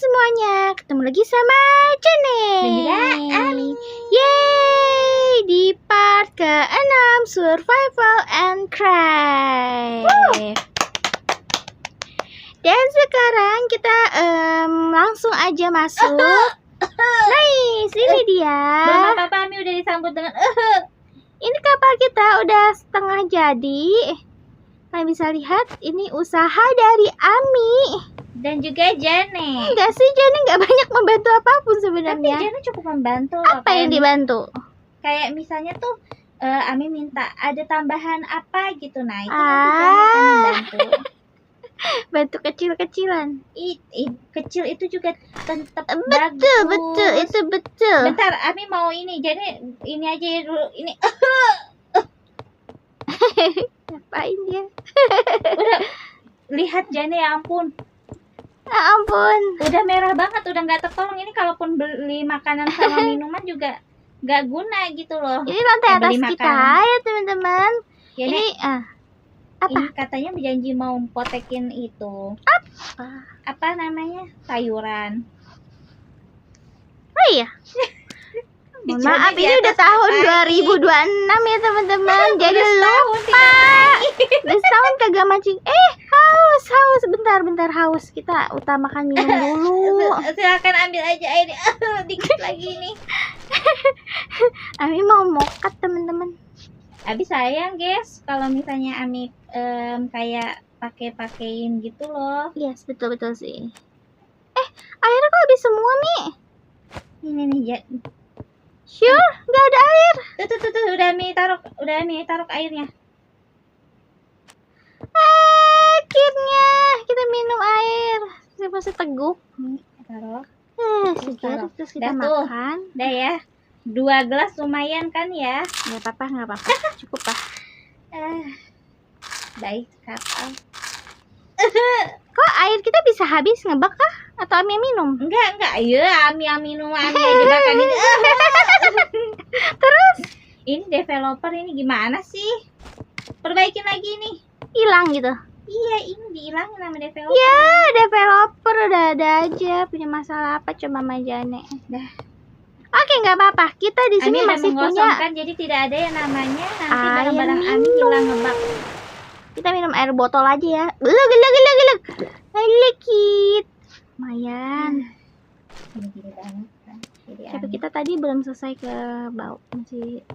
semuanya, ketemu lagi sama Jenny Dan juga Ami. Yeay, di part ke-6 Survival and Crafts. Dan sekarang kita langsung aja masuk. Nice, ini dia. Belum apa-apa, Ami udah disambut dengan Ini kapal kita udah setengah jadi. Kalian bisa lihat, ini usaha dari Ami. dan juga Jane. Enggak sih, Jenny nggak banyak membantu apapun Tapi sebenarnya. Jane cukup membantu. Apa yang dibantu? Kayak misalnya tuh Ami minta ada tambahan apa gitu, nah itu nanti Jane akan membantu. Bantu kecil-kecilan. Kecil itu juga tetap Betul, bagus. betul, itu betul. Bentar, Ami mau ini, Jane ini aja dulu. Ini Ngapain dia? udah lihat Jane, ya ampun. Ya ampun. Udah merah banget, udah nggak tertolong. Ini kalaupun beli makanan sama minuman juga nggak guna gitu loh. Ini lantai atas beli kita makanan. ya teman-teman. Ya, Ini apa? ini katanya berjanji mau potekin itu. Apa namanya? Sayuran. Oh iya. Mohon Jadi maaf, di ini udah atas tahun apa 2026 ya teman-teman. Jadi Udah setahun lupa. Udah setahun kagak mancing. Haus. Bentar haus. Kita utamakan minum dulu. Silakan ambil aja airnya. Dikit lagi nih. Ami mau mokat teman-teman. Abi sayang guys, kalau misalnya Ami kayak pakein gitu loh. Yes, betul sih. Airnya kok habis semua nih? Ini nih ya. Sure, nggak ada air. Tuh, udah Ami taruh airnya. Akhirnya kita minum air. Saya masih teguk. Nih, taruh. Segar, terus kita Dah tuh. makan. Udah ya. 2 gelas lumayan kan ya? Nggak apa-apa. Cukup lah. Baik kapal. Kok air kita bisa habis ngebak kah? Atau Ami yang minum? Enggak. Ya, Ami minum Ami aja makan ini. Terus Ini developer ini gimana sih? Perbaikin lagi nih. hilang gitu. Iya, ini dihilangin sama developer. Ya, developer udah ada aja. Punya masalah apa coba sama Jane? Dah. Oke, nggak apa-apa. Kita di sini Ami udah masih punya. mengosongkan, jadi tidak ada yang namanya nanti Air barang-barang Ami minum. hilang ngebak. Kita minum air botol aja ya. Gelek. Lekit. Lumayan. Gini banget kan. Jadi Tapi Ami. kita tadi belum selesai ke bau. Masih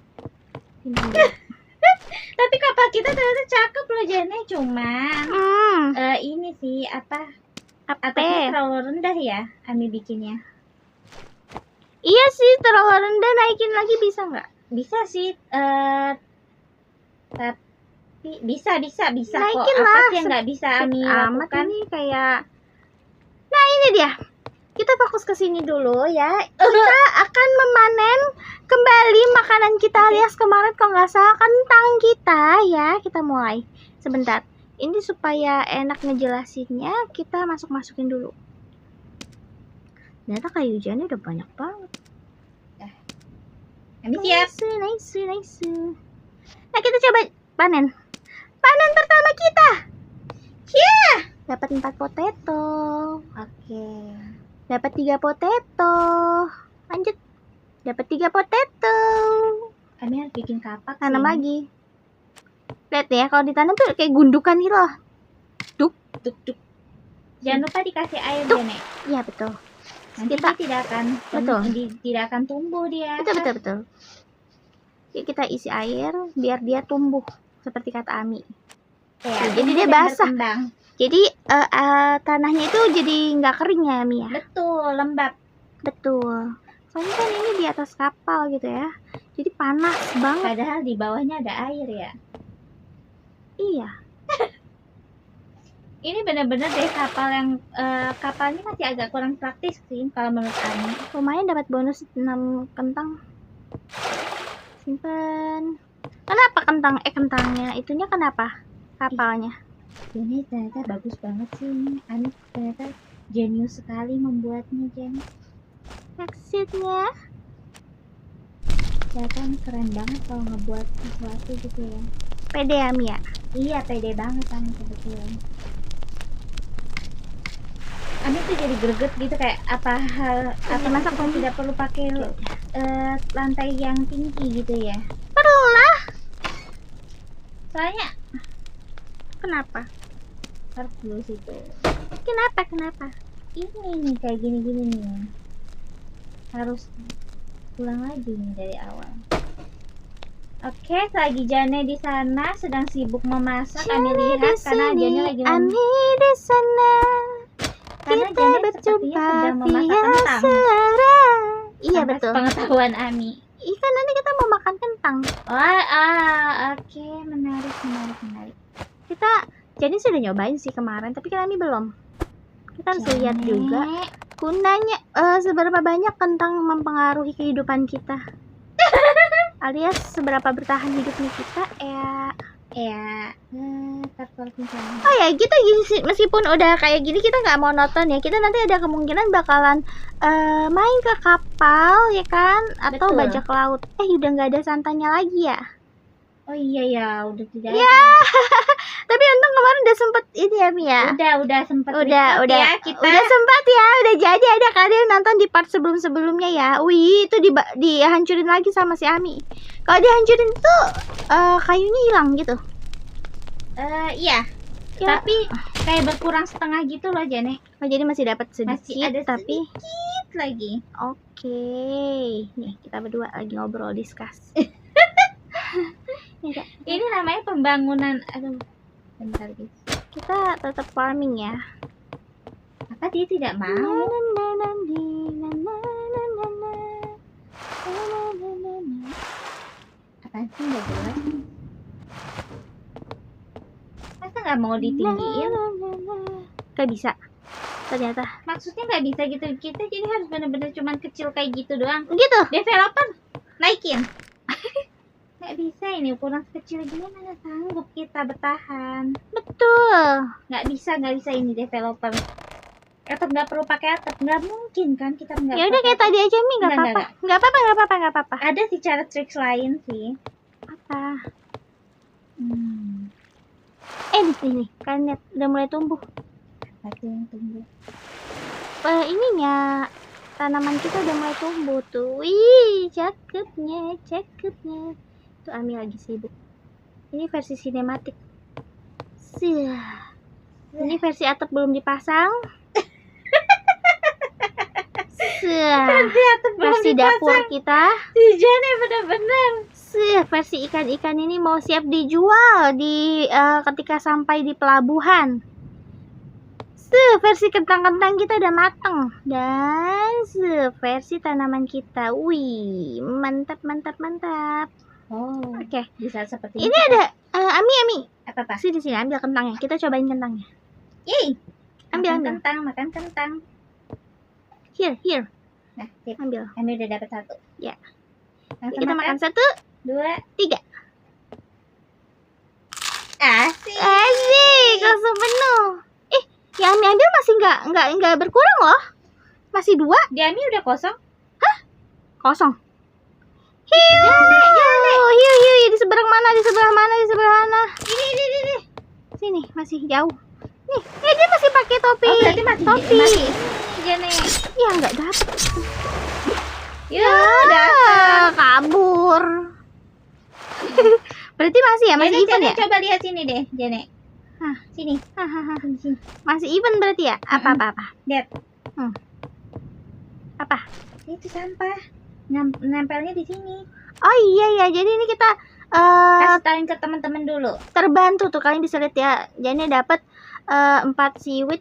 minum. Tapi kapal kita ternyata cakep loh Jane, cuman ini sih apa? Atapnya terlalu rendah ya Ami bikinnya. Iya sih, terlalu rendah, naikin lagi bisa nggak? Bisa sih, tapi bisa kok. Naikin Apa lah, sih yang nggak bisa Ami Amat lakukan? ini kayak. Nah ini dia. Kita fokus ke sini dulu ya. Kita akan memanen kembali makanan kita alias kemarin kalau nggak salah kentang kita ya. Kita mulai. Sebentar. Ini supaya enak ngejelasinnya, kita masukin dulu. Ternyata kayu hujannya udah banyak banget. Ami siap. Nice. Nah kita coba panen. Panen pertama kita. Dapat 4 potato. Oke. Dapat 3 potato. Lanjut. Dapat 3 potato. Ami harus bikin kapak. Tanam sih. lagi. Lihat ya, kalau ditanam tuh kayak gundukan gitu loh. Duk. Jangan lupa dikasih air Duk. Jane. Iya betul. Nanti Kita- dia tidak akan tidak akan tumbuh dia. Betul. Yuk kita isi air biar dia tumbuh seperti kata Ami. Ya, Jadi dia dan basah. berkembang. Jadi tanahnya itu jadi nggak kering ya Ami ya. Betul, lembab. Betul. Soalnya kan ini di atas kapal gitu ya. Jadi panas banget. Padahal di bawahnya ada air ya. Iya. Ini benar-benar deh kapal yang kapalnya masih agak kurang praktis sih kalau menurut Ami. Lumayan dapat bonus 6 kentang. Simpen. Kenapa kentangnya? Itunya kenapa? Kapalnya. Ini ternyata bagus banget sih ini. Ami ternyata jenius sekali membuatnya, Jen. Maksudnya? Ternyata Ami keren banget kalau ngebuat sesuatu gitu ya. Pede Ami ya? Iya, pede banget Ami kebetulan. Ami tuh jadi greget gitu kayak apa masak kita tidak perlu pakai lantai yang tinggi gitu ya. Perlu lah. Soalnya Kenapa? harus dulu situ. Kenapa? Ini nih kayak gini-gini nih. Harus pulang lagi nih dari awal. Oke, selagi Jane di sana sedang sibuk memasak, Ami lihat karena Jane lagi Ami di sana. karena Kita Jane berjumpa sepertinya sedang memasak via kentang. suara. Iya Tanpa betul. Pengetahuan Ami. Ikan nanti kita mau makan kentang. Oke, menarik. Kita jadi sudah nyobain sih kemarin, tapi kan Ami belum. Kita harus lihat juga gunanya seberapa banyak kentang mempengaruhi kehidupan kita. Alias seberapa bertahan hidupnya kita Oh ya, kita meskipun udah kayak gini kita nggak monoton ya. Kita nanti ada kemungkinan bakalan main ke kapal ya kan, atau Betul. bajak laut. Udah nggak ada santannya lagi ya. Oh iya ya, udah tidak. Ya. Tapi untung kemarin udah sempet ini ya Mia. Udah sempat Udah ya kita. Udah sempat ya, udah jadi ada kalian nonton di part sebelumnya ya. Wih, itu dihancurin lagi sama si Ami. Kalau dihancurin tuh kayunya hilang gitu. Iya. Ya. Tapi kayak berkurang setengah gitu loh, Jane. Oh, jadi masih dapat sedikit Masih ada tapi sedikit lagi. oke. Nih, kita berdua lagi ngobrol discuss. Ini namanya pembangunan. Aduh, bentar guys. Kita tetap farming ya. Apa dia tidak mau? Apaan sih nggak jelas? Masa nggak mau ditinggiin? Gak bisa. Ternyata. Maksudnya nggak bisa gitu. Kita jadi harus bener-bener cuman kecil kayak gitu doang. Gitu. Developer naikin. Nggak bisa ini ukuran kecil gini, mana sanggup kita bertahan. Betul. Nggak bisa ini developer. Atap nggak perlu pakai atap, nggak mungkin kan kita nggak. Ya udah kayak tadi aja Mi, nggak apa-apa. Nggak apa-apa. Ada sih cara trik lain sih. Apa? Di sini kan lihat udah mulai tumbuh. Apa yang tumbuh? Ininya tanaman kita udah mulai tumbuh tuh. Wih, cakepnya. Tuh Ami lagi sibuk. Ini versi sinematik. Ini versi atap belum dipasang. Versi dapur kita. Si Jane bener-bener. Versi ikan-ikan ini mau siap dijual di ketika sampai di pelabuhan. Versi kentang-kentang kita udah mateng. Dan versi tanaman kita. Wih, mantap. Oh, Oke. bisa seperti Ini ada Ami. apa? Sini ambil kentangnya. Kita cobain kentangnya. Yeay. Ambil. Makan kentang. Here. Nah, sip. Ambil. Kami udah dapat satu. Ya. Langsung Kita makan 1, 2, 3. Asik. Langsung penuh. Yang Ami ambil masih nggak berkurang loh. Masih 2. Diami udah kosong. Kosong. Hiu. Di seberang mana? Ini. Sini, masih jauh. Nih, dia masih pakai topi. Oh, berarti topi. masih Jane. Ya, nggak dapet. Ya, dapat. Kabur. Berarti masih ya, masih even ya? Coba lihat sini deh, Jane. Sini. Sini. Masih even berarti ya? Apa? Lihat. Apa? Itu sampah. Nempelnya di sini. Oh iya, jadi ini kita Kasih tauin ke teman-teman dulu. terbantu tuh, kalian bisa lihat ya. Jadi dapat 4 seaweed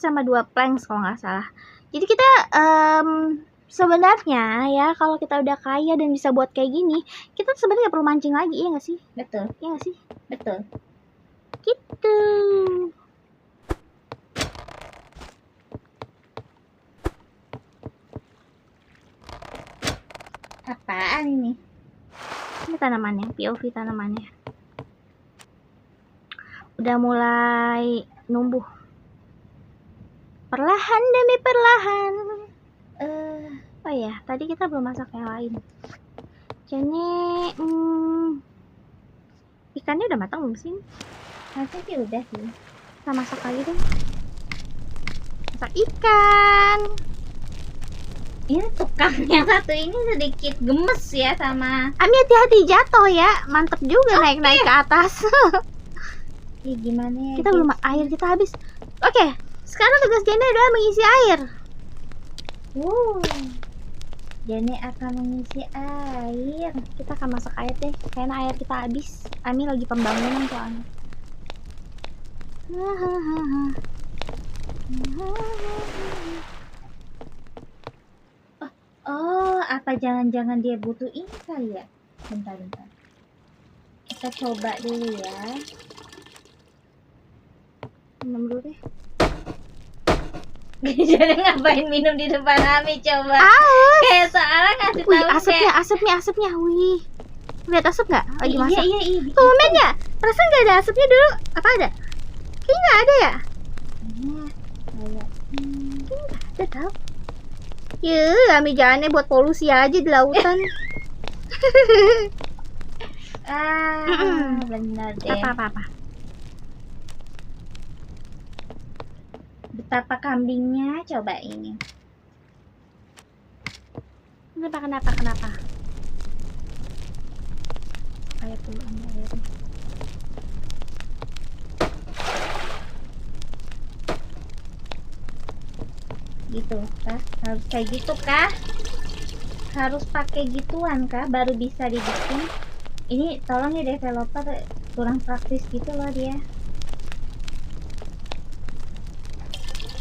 sama 2 planks kalau nggak salah. Jadi kita sebenarnya ya kalau kita udah kaya dan bisa buat kayak gini, kita sebenarnya nggak perlu mancing lagi, ya nggak sih? Betul. Ya nggak sih? Betul. Gitu. Apaan ini? Ini tanamannya, POV tanamannya. Udah mulai numbuh. Perlahan demi perlahan. Oh ya, tadi kita belum masak yang lain. Jadi, ikannya udah matang belum sih? Harusnya sih udah sih. Kita masak lagi deh. masak ikan. Ini tukang yang satu ini sedikit gemes ya sama. Ami hati-hati jatuh ya. Mantep juga naik-naik ke atas. Ih, gimana ya? Kita belum air kita habis. Oke, sekarang tugas Jane adalah mengisi air. Jane akan mengisi air. Kita akan masak air deh. Karena air kita habis. Ami lagi pembangunan soalnya. Oh, apa jangan-jangan dia butuh ini kali ya? Bentar. Kita coba dulu ya. Minum dulu deh. Jadi ngapain minum di depan Ami coba? Kayak soalnya ngasih Wih, tahu asapnya. Wih. Lihat asap nggak? Lagi masak. Iya. Tumben ya? Perasaan nggak ada asapnya dulu. Apa ada? Kayaknya nggak ada ya? Kayak Nggak ada tau. Ami jalannya buat polusi aja di lautan. benar deh. Apa? Betapa kambingnya coba ini. Kenapa? Air dulu, ambil air. Gitu kah? Harus kayak gitu kah? Harus pakai gituan kah baru bisa dibikin? Ini tolong ya developer, kurang praktis gitu loh dia.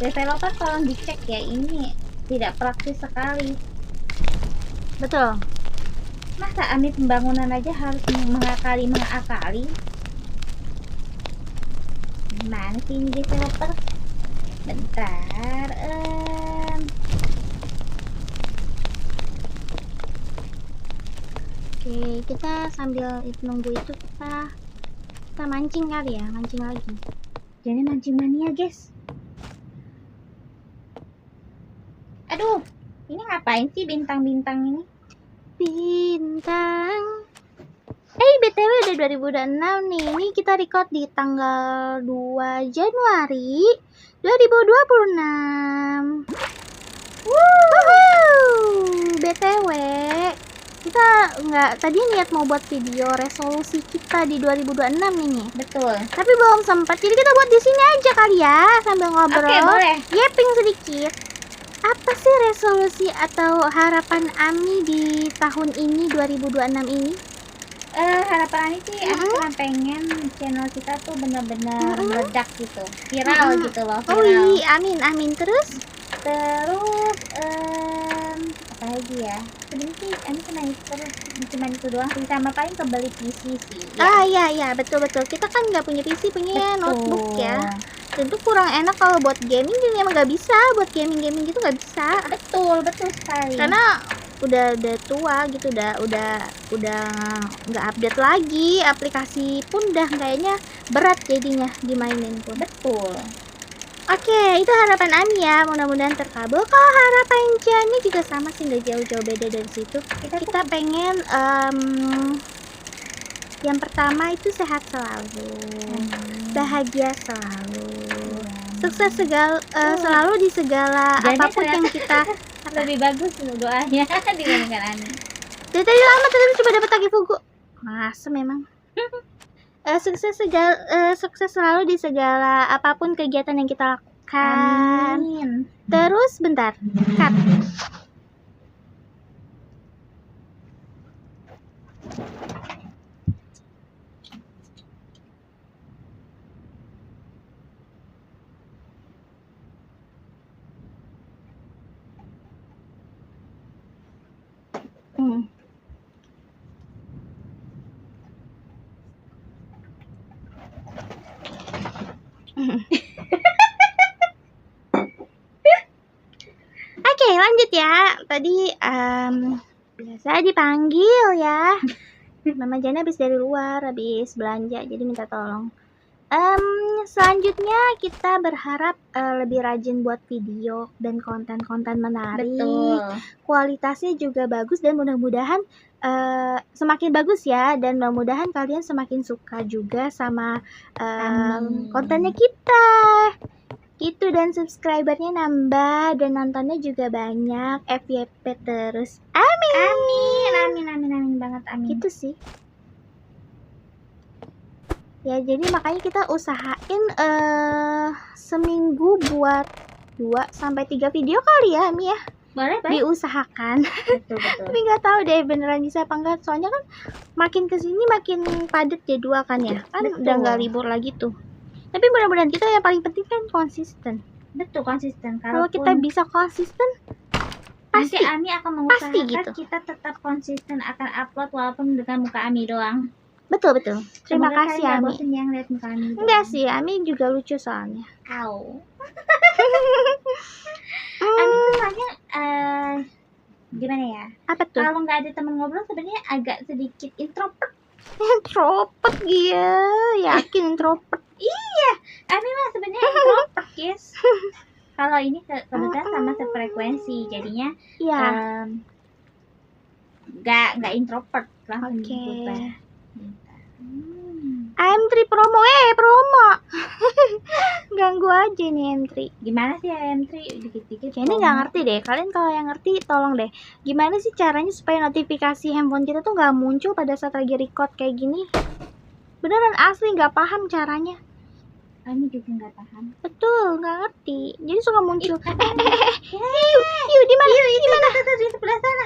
Developer tolong dicek ya, ini tidak praktis sekali. Betul. Masa Ami pembangunan aja harus mengakali. Gimana sih ini developer? Bentar. Oke, kita sambil nunggu itu kita mancing kali ya, mancing lagi. Jadi mancing mania guys. Aduh, ini ngapain sih bintang-bintang ini? Bintang. BTW udah 2006 nih. Ini kita record di tanggal 2 Januari 2026. BTW, kita tadi niat mau buat video resolusi kita di 2026 ini. Betul. Tapi belum sempat. Jadi kita buat di sini aja kali ya sambil ngobrol. Oke, boleh. Yeping sedikit. Apa sih resolusi atau harapan Ami di tahun ini 2026 ini? Harapan Ami sih Ami cuma pengen channel kita tuh benar-benar meledak gitu, viral gitu loh, viral. Amin. Terus apa lagi ya? Sebenarnya sih Ami cuma itu doang sih, sama paling kebeli PC sih. Iya, betul. Kita kan nggak punya PC, punya notebook ya. Tentu kurang enak kalau buat gaming, jadi emang nggak bisa buat gaming gitu, nggak bisa. Betul sekali. Karena udah tua gitu, udah nggak update lagi, aplikasi pun udah kayaknya berat jadinya dimainin pun. Betul. Oke, itu harapan Ami ya, mudah-mudahan terkabul. Kalau harapan Jani juga sama sih, nggak jauh-jauh beda dari situ. Kita pengen yang pertama itu sehat selalu, bahagia selalu, sukses selalu di segala apapun yang kita. Lebih bagus doanya dibandingkan Ani. Dari tadi lama terus coba dapat lagi Fugu. Masa memang. Sukses selalu di segala apapun kegiatan yang kita lakukan. Amin. Terus bentar, cut. Oke, lanjut ya. Tadi biasa dipanggil ya. Mama Jana habis dari luar, habis belanja, jadi minta tolong. Selanjutnya kita berharap lebih rajin buat video dan konten-konten menarik. Betul. Kualitasnya juga bagus dan mudah-mudahan semakin bagus ya, dan mudah-mudahan kalian semakin suka juga sama kontennya kita. Gitu, dan subscribernya nambah dan nontonnya juga banyak. FYP terus. Amin. Amin banget, amin. Gitu sih. Ya, jadi makanya kita usahain seminggu buat 2-3 video kali ya, Ami ya. Boleh. Diusahakan. Betul. Tapi nggak tahu deh beneran bisa apa enggak. Soalnya kan makin kesini makin padat jadwal kan ya. Kan Betul. udah nggak libur lagi tuh. Tapi mudah-mudahan kita yang paling penting kan konsisten. Betul, konsisten. Kalau kita bisa konsisten, nanti pasti. Ami akan mengusahakan pasti gitu. kita tetap konsisten akan upload walaupun dengan muka Ami doang. Betul. Terima Semoga kasih kalian nggak Ami. bosan yang lihat muka Ami doang. Enggak sih, Ami juga lucu soalnya. Au. Ami tuh soalnya gimana ya? Apa tuh? Kalau nggak ada teman ngobrol sebenarnya agak sedikit introvert. Introvert dia, yakin introvert. Iya, Ami mah sebenarnya introvert, guys. Kalau ini kebetulan sama sefrekuensi, jadinya Iya. nggak introvert langsung Oke. berubah. AM3 promo, promo. Ganggu aja nih AM3. Gimana sih AM3 dikit-dikit? Ini nggak ngerti deh. Kalian kalau yang ngerti tolong deh. Gimana sih caranya supaya notifikasi handphone kita tuh nggak muncul pada saat lagi record kayak gini? Beneran asli nggak paham caranya. Kami juga nggak paham. Betul, nggak ngerti. Jadi suka muncul. Yuk, Di mana? di mana? Tuh, di sebelah sana.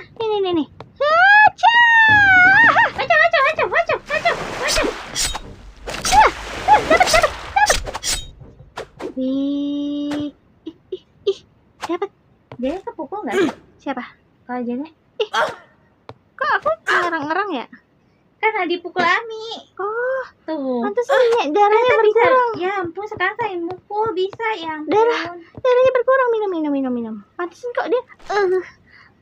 Nih. Haca! Wacap. Dapat. Wih. Ih. Dapat. Dia kepukul nggak sih? Siapa? Kalau Jane Kok aku ngerang-ngerang ya? kan dipukul Ami. Oh, Tuh. pantesan darahnya Ternyata bisa. berkurang. Ya ampun, sekarang saya mukul bisa ya ampun. Darahnya berkurang. Minum. Pantesan kok dia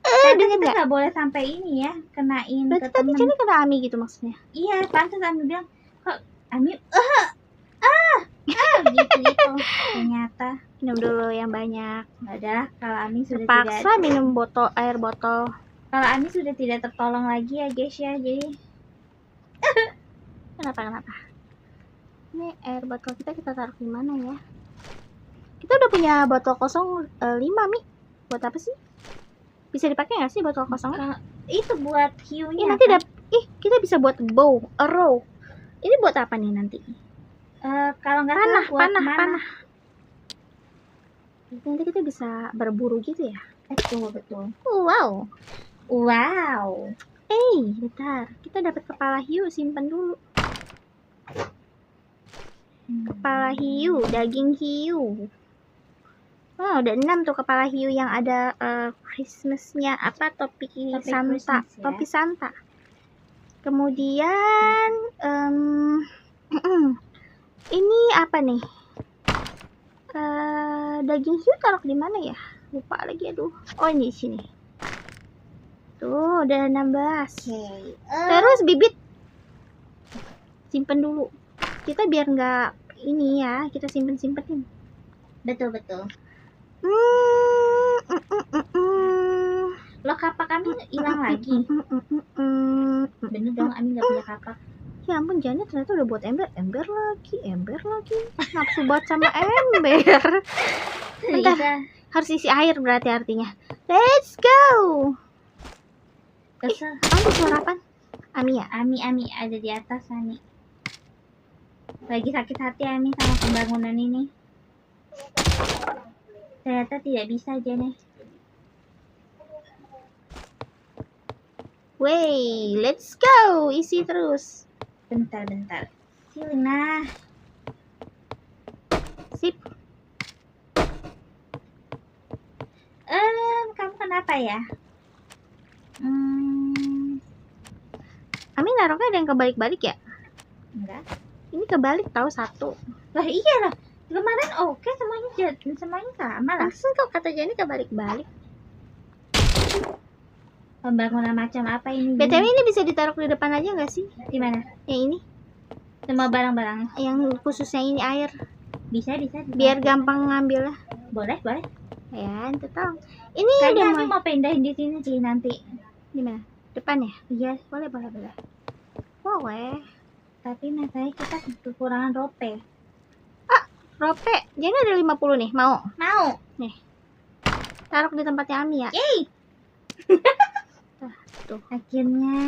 Tapi denger kita nggak? nggak boleh sampai ini ya, kenain Berarti ke tadi temen. Jenny kena Ami gitu maksudnya. Iya, pantas Ami bilang kok Ami gitu. Ternyata Minum dulu yang banyak. nggak ada. Kalau Ami sudah Terpaksa tidak, minum air botol. kalau Ami sudah tidak tertolong lagi ya guys ya. Jadi Kenapa? Ini air botol kita taruh di mana ya? Kita udah punya botol kosong 5, Mi. Buat apa sih? Bisa dipakai nggak sih botol kosongnya? itu buat Ih, hiunya. nanti kita bisa buat bow, arrow. Ini buat apa nih nanti? Kalau nggak salah buat Panah. Nanti kita bisa berburu gitu ya? Betul. Wow. Bentar. Kita dapat kepala hiu, simpan dulu. Kepala hiu, daging hiu. Oh, udah 6 tuh kepala hiu yang ada Christmasnya, apa topi Santa, Christmas, ya. topi Santa. Kemudian ini apa nih? Daging hiu taruh di mana ya? Lupa lagi, aduh. Oh, ini di sini. Tuh, udah 16. Terus bibit simpen dulu. Kita biar nggak ini ya, kita simpen-simpenin. Betul. Lo kapak kami hilang lagi. Bener dong, Ami nggak punya kapak. Ya ampun, Janet ternyata udah buat ember lagi. Nafsu banget sama ember. Bentar, Iya. harus isi air berarti artinya. Let's go. Kesel. Kamu suara apa? Ami ya? Ami ada di atas Ami. Lagi sakit hati Ami sama pembangunan ini. Ternyata tidak bisa aja nih. Wey, let's go. Isi terus. Bentar. Sina. Sip. Kamu kenapa ya? Ami naruhnya ada yang kebalik-balik ya? Enggak. Ini kebalik tahu satu. Lah iya lah. Kemarin oke semuanya sama lah. Langsung kok kata Jenny kebalik-balik. Pembangunan macam apa ini? BTW ini bisa ditaruh di depan aja nggak sih? Di mana? Yang ini, Semua barang-barangnya. yang khususnya ini air. Bisa. Biar gampang ngambilnya. Boleh. Ya, itu tahu. Ini Kayaknya udah Ami mau pindahin di sini sih nanti. di mana? Depan ya? Iya. Boleh. Boleh. Tapi masalahnya kita kekurangan rope. Rope, jadi ada 50 nih, mau? Mau. Taruh di tempatnya Ami ya. Yeay. Tuh. Akhirnya.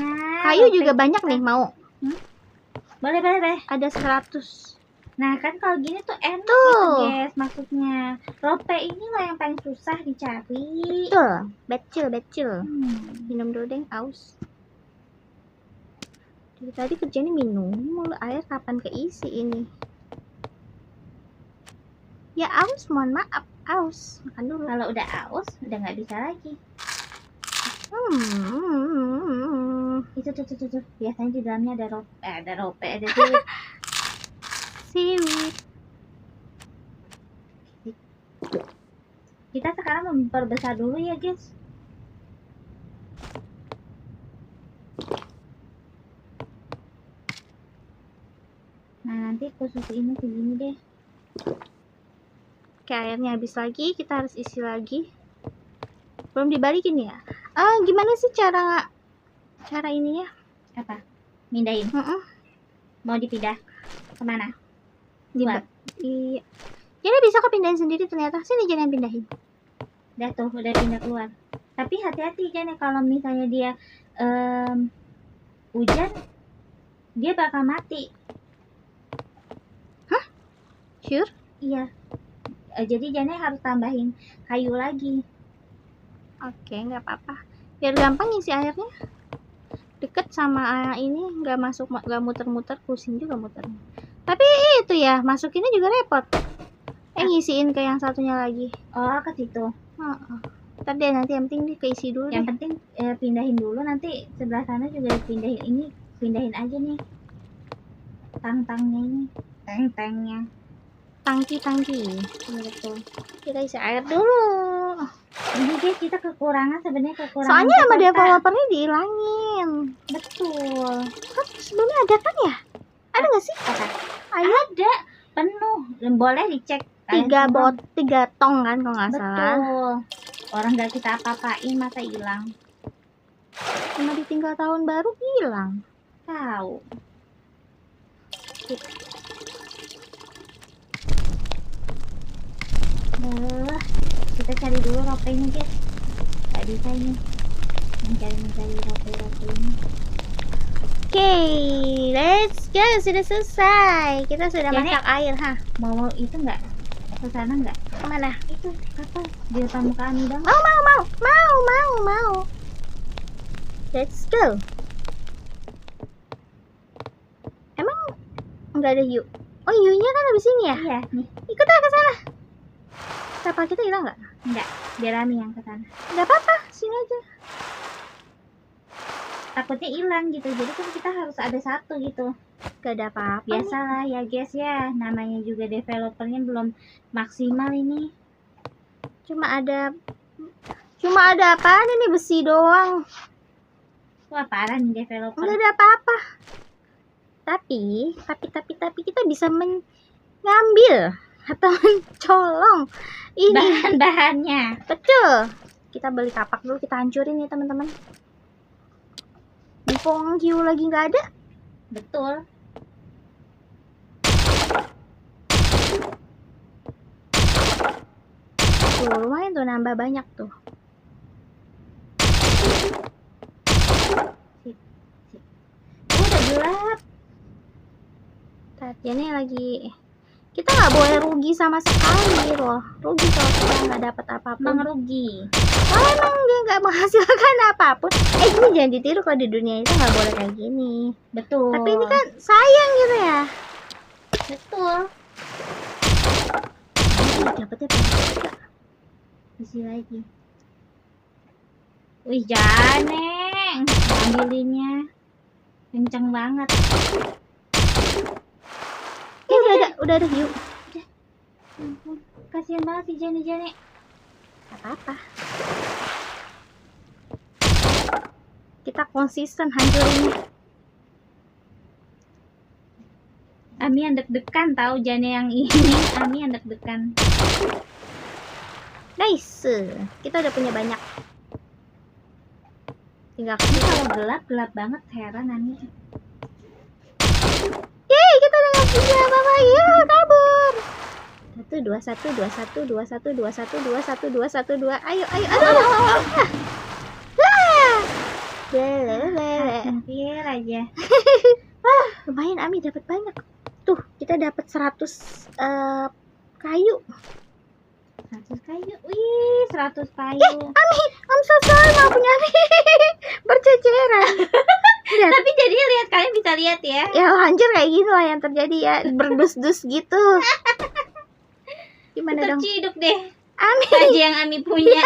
Kayu rope juga kita. banyak nih, mau? Boleh, boleh, boleh. Ada 100. Nah, kan kalau gini tuh enak Tuh. gitu, guys. Maksudnya, rope ini loh yang paling susah dicari. Betul, becil. Hmm. Minum dulu deh, aus. Dari tadi kerjanya minum mulu, air kapan keisi ini? Ya aus, mohon maaf, aus. Makan dulu. Kalau udah aus, udah nggak bisa lagi. Itu tuh. Biasanya di dalamnya ada rope, ada seaweed. Seaweed. Kita sekarang memperbesar dulu ya, guys. Nah, nanti khusus ini segini deh. Oke, airnya habis lagi, kita harus isi lagi. Belum dibalikin ya? Gimana sih cara ininya? Apa? Mindahin. Mau dipindah kemana? Buat. Iya. Jadi bisa kepindahin sendiri ternyata. Sini jangan pindahin. Udah tuh, udah pindah keluar. Tapi hati-hati Jan, kalau misalnya dia hujan, dia bakal mati. Sure? Iya. Jadi Jane harus tambahin kayu lagi. Oke, nggak apa-apa. Biar gampang ngisi airnya. Deket sama ini, nggak muter-muter, pusing juga muter. Tapi itu ya, masukinnya juga repot. Ngisiin ke yang satunya lagi. Oh, ke situ. Ntar deh, nanti yang penting keisi dulu Yang deh. penting pindahin dulu, nanti sebelah sana juga pindahin aja nih. Tang-tangnya ini, tang-tangnya. Tangki. Betul. Kita isi air dulu. Ini guys, kita kekurangan Soalnya sama peserta. developernya dihilangin. Betul. Kan sebelumnya ada kan ya? Ada nggak sih? Apa? Ada. Ada penuh. Boleh dicek. Kalian semua. 3 tong kan kalau nggak salah. Betul. Orang nggak kita apa-apain masa hilang. Cuma ditinggal tahun baru hilang. Tahu. Kita cari dulu ropenya guys. Gak bisa ini mencari rope ini. Oke, let's go. Sudah selesai. Kita sudah Jadi- masak air, ha? Mau itu nggak? Ke sana nggak? Kemana? Itu apa? Di depan muka Ani dong. Mau. Let's go. Emang nggak ada hiu? Oh, hiunya kan habis ini ya? Iya nih. Ikutlah ke sana. Kapal kita hilang nggak? Enggak. Biar Ani yang ke sana. Nggak apa-apa, sini aja. Takutnya hilang gitu. Jadi kan kita harus ada satu gitu. Gak ada apa-apa. nih. Biasalah ya guys ya. Namanya juga developernya belum maksimal ini. Cuma ada apaan ini, besi doang. Wah parah nih developer. Nggak ada apa-apa. Tapi kita bisa mengambil atau mencolong ini. Bahan-bahannya. Betul. Kita beli kapak dulu, kita hancurin ya teman-teman. Mumpung hiu lagi nggak ada. Betul. Tuh, lumayan tuh, nambah banyak tuh. Udah gelap. Tadinya lagi kita nggak boleh rugi sama sekali loh. Rugi kalau kita nggak dapat apapun. Emang rugi. Oh, emang dia nggak menghasilkan apapun. Ini jangan ditiru, kalau di dunia itu nggak boleh kayak gini. Betul. Tapi ini kan sayang gitu ya. betul. Dapetnya banyak juga. Isi lagi. Wih, Janeng. Ambilinnya kenceng banget. Udah ada hiu. Ampun, kasihan banget si Jane. Apa-apa. Kita konsisten hancurinnya. Ami yang deg-degan tahu Jane yang ini. Ami yang deg-degan. Nice. Kita udah punya banyak. Tinggal Ini kalau gelap banget, heran Ami. yeay, kita udah nggak punya apa-apa. Yuk, kabur. Ayo. Wah. Lele. Hampir aja. Lumayan Ami dapat banyak. Tuh, kita dapat 100 kayu. 100 kayu. Wih, 100 kayu. Ami, I'm so sorry punya Ami. Berceceran. Lihat. Tapi jadi lihat, kalian bisa lihat ya. Ya hancur kayak gitu lah yang terjadi ya, berdus-dus gitu. Gimana dong? Terciduk deh. Ami. Aja yang Ami punya.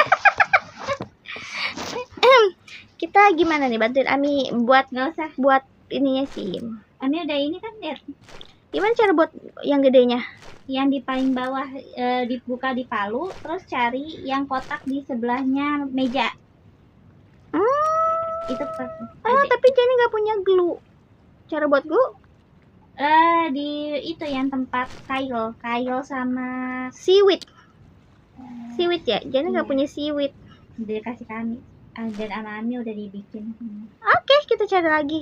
Kita gimana nih bantuin Ami buat Nggak usah. ininya sih. Ami udah ini kan, Der. Gimana cara buat yang gedenya? Yang di paling bawah dibuka di palu, terus cari yang kotak di sebelahnya meja. Itu Tapi Jenny nggak punya glue. Cara buat glue? di itu yang tempat kail sama Seaweed ya. Jenny nggak Iya. punya seaweed. udah kasih kami. Dan sama Ami udah dibikin. Oke, kita cari lagi.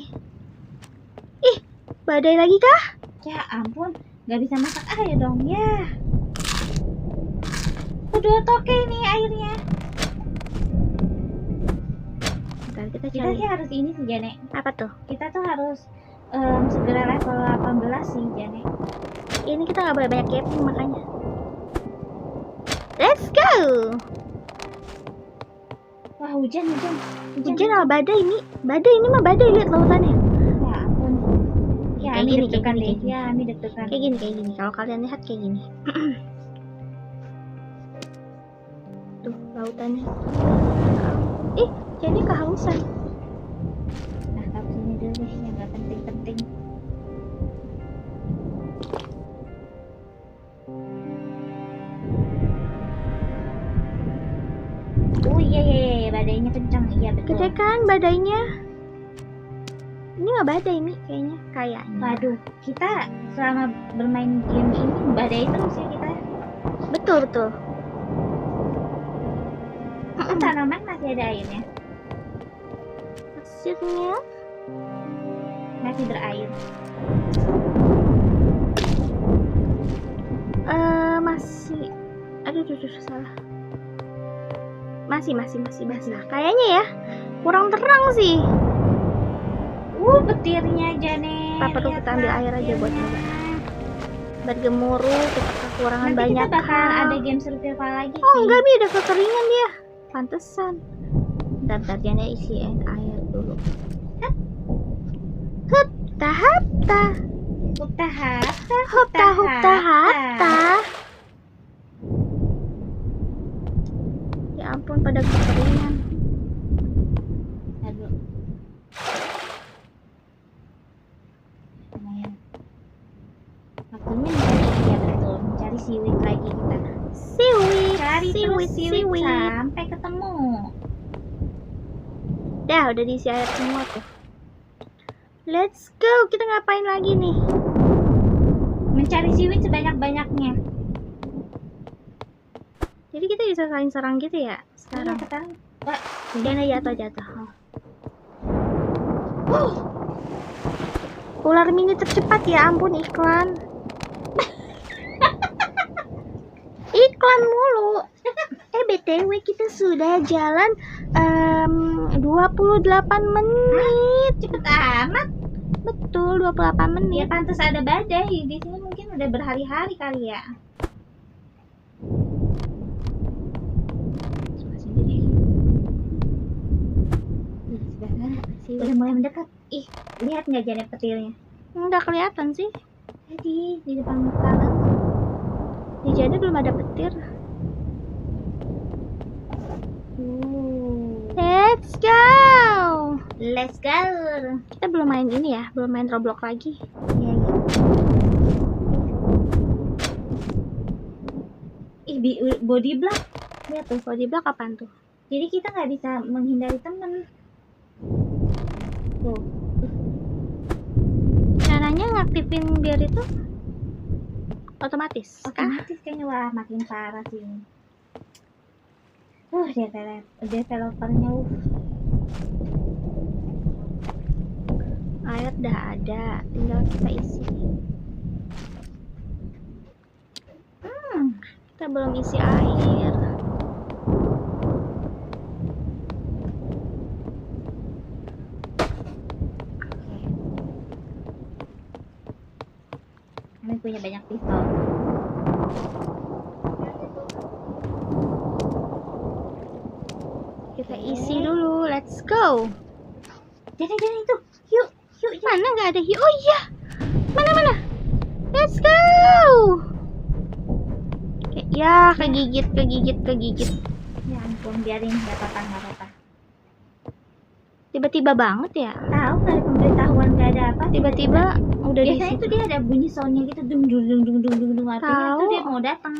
Ih, badai lagi kah? Ya ampun, nggak bisa masak air dong ya. Udah toke nih airnya. Bentar, kita Kita cari. sih harus ini sih, Jane. Apa tuh? Kita tuh harus segera level 18 sih, Jane. Ini kita nggak boleh banyak camping makanya. Let's go. Wah, hujan. Hujan ala badai ini. Badai ini mah badai, lihat lautannya. Ya ampun. Ya, Kayak Ami gini, deg-degan kayak deh. gini. Ya, Ami deg-degan. Kayak gini. Kalau kalian lihat kayak gini. Tuh, lautannya. Ih, jadi kehausan. Nah, taruh sini dulu deh, yang nggak penting-penting. Oh iya, badainya kencang. Iya betul. Gede kan badainya? Ini nggak badai nih kayaknya. Kayaknya. Waduh, kita selama bermain game ini badai terus ya kita. Betul. Kan tanaman masih ada airnya, Maksudnya? masih berair. Masih. Aduh, salah. Masih basah. Kayaknya ya. Kurang terang sih. Petirnya Jane. Apa perlu kita ambil air aja buat nyoba? Bergemuruh, kita kekurangan Nanti banyak kita bakal hal. ada game survival lagi Oh sih. enggak, Mi, udah kekeringan dia. Pantesan. Bentar, Jana isiin air dulu. Hupta. Ya ampun, pada kekeringan. Aduh. Lumayan. Waktunya mencari, ya betul, mencari seaweed lagi kita. Cari terus seaweed sampai ketemu. Dah, udah diisi air semua tuh. Let's go, kita ngapain lagi nih? Mencari seaweed sebanyak-banyaknya. Jadi kita bisa saling serang gitu ya Iya, sekarang. sekarang. Wah, Jana jatuh. Ular mini tercepat, ya ampun, iklan. Iklan mulu. BTW kita sudah jalan 28 menit. cepet amat. Betul, 28 Ya menit. pantas ada badai di sini, mungkin udah berhari-hari kali ya. Udah mulai mendekat. Ih, lihat nggak Janet petirnya? Nggak kelihatan sih. Tadi di depan muka lo. Di Jana belum ada petir. Let's go. Let's go. Kita belum main ini ya, belum main Roblox lagi. Iya. Ih, body block. Lihat tuh, kalau di belakang apaan tuh? Jadi kita nggak bisa menghindari temen. Tuh. Caranya ngaktifin biar itu otomatis kah? Otomatis kayaknya. Wah, makin parah sih ini. Developernya Air udah ada, tinggal kita isi. Kita belum isi air. Kami punya banyak pistol. Kita isi dulu. Let's go. Jadi itu. Yuk. Mana nggak ada hiu? Oh iya. Mana? Let's go. Ya, kegigit. Ya ampun, biarin, nggak apa-apa. Tiba-tiba banget ya. Tahu nggak ada pemberitahuan, nggak ada apa. Tiba-tiba udah di Biasanya itu dia ada bunyi soundnya gitu, dung. Artinya Tahu. itu dia mau datang.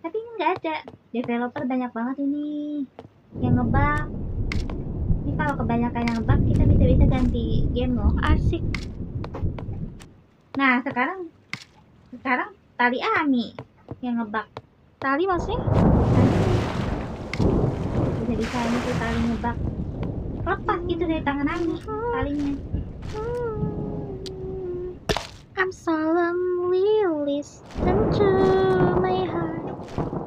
Tapi ini nggak ada. Developer banyak banget ini yang ngebug. Ini kalau kebanyakan yang ngebug, kita bisa ganti game loh. asik. Nah sekarang tali Ami yang ngebug. Tali maksudnya? Bisa ini tuh tali ngebug. Lepas gitu dari tangan Ami talinya. I'm solemnly listen to my heart.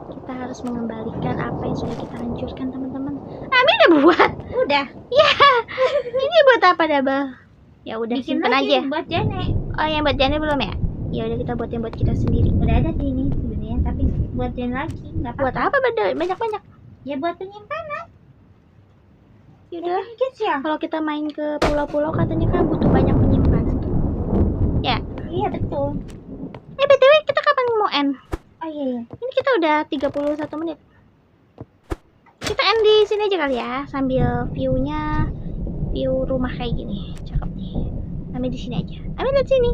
Kita harus mengembalikan apa yang sudah kita hancurkan, teman-teman. Ami udah buat. Udah. Ya, ini buat apa Dabel? Ya udah, Bikin simpen lagi aja. buat Jane. Oh, yang buat Jane belum ya? Ya udah, kita buat yang buat kita sendiri. Udah ada sih ini sebenarnya, tapi buat Jane lagi nggak apa-apa. Buat apa banyak-banyak? Ya buat penyimpanan. Ya udah. Dikit ya. Kalau kita main ke pulau-pulau katanya kan butuh banyak penyimpanan. Ya. Iya betul. BTW kita kapan mau end? Oh iya. Ini kita udah 31 menit. Kita end di sini aja kali ya, sambil view rumah kayak gini. Cakep nih. Ambil di sini aja. Ambil di sini.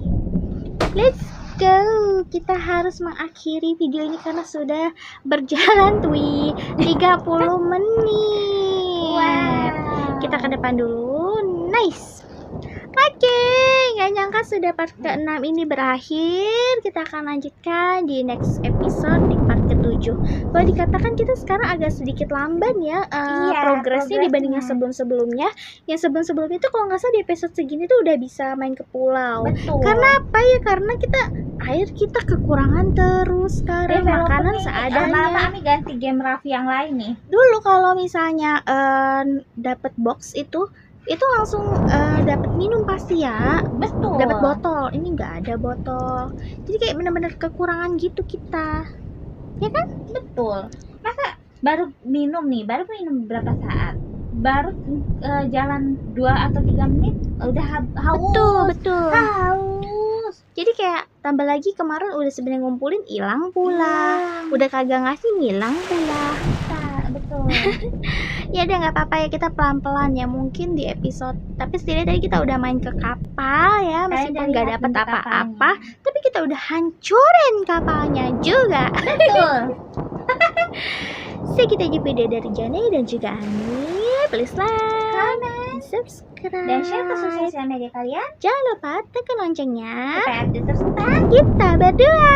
Let's go. Kita harus mengakhiri video ini karena sudah berjalan 30 menit. Wow. Kita ke depan dulu. Nice. Oke, nggak nyangka sudah part ke-6 ini berakhir. Kita akan lanjutkan di next episode di part ke-7. Boleh dikatakan kita sekarang agak sedikit lamban ya progresnya dibanding yang sebelum-sebelumnya. Yang sebelum-sebelumnya itu kalau nggak salah di episode segini tuh udah bisa main ke pulau. Betul. Karena apa ya? Karena air kita kekurangan terus sekarang, makanan seadanya. Kami ganti game Raffi yang lain nih. Dulu kalau misalnya dapat box itu langsung dapat minum pasti ya. Betul. Dapat botol. Ini nggak ada botol. Jadi kayak benar-benar kekurangan gitu kita. Ya kan? Betul. Masa baru minum berapa saat? Baru jalan 2 atau 3 menit udah haus. Betul. Haus. Jadi kayak tambah lagi kemarin udah sebenarnya ngumpulin hilang pula. Udah kagak ngasih ngilang pula. Betul. Ya udah nggak apa-apa ya, kita pelan-pelan ya, mungkin di episode. Tapi setidaknya tadi kita udah main ke kapal ya, meskipun nggak dapat apa-apa, tapi kita udah hancurin kapalnya juga. Betul. Segitu aja video dari Jane dan juga Ani. Please like, comment, subscribe, Dan share ke sosial media kalian. Jangan lupa tekan loncengnya. Supaya update terus tentang Kita berdua.